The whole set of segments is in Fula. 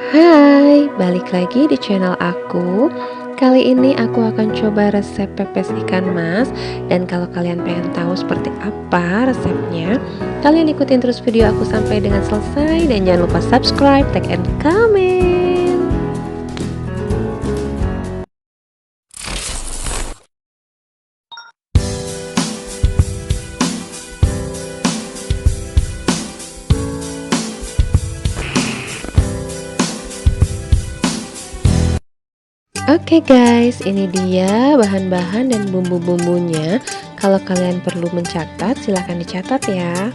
Hai, balik lagi di channel aku. Kali ini aku akan coba resep pepes ikan mas. Dan kalau kalian pengen tahu seperti apa resepnya, kalian ikutin terus video aku sampai dengan selesai. Dan jangan lupa subscribe, tag, and comment. Oke guys, ini dia bahan-bahan dan bumbu-bumbunya. Kalau kalian perlu mencatat, silahkan dicatat ya.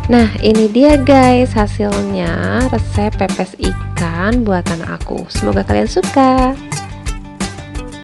Nah, ini dia guys hasilnya resep pepes ikan buatan aku. Semoga kalian suka.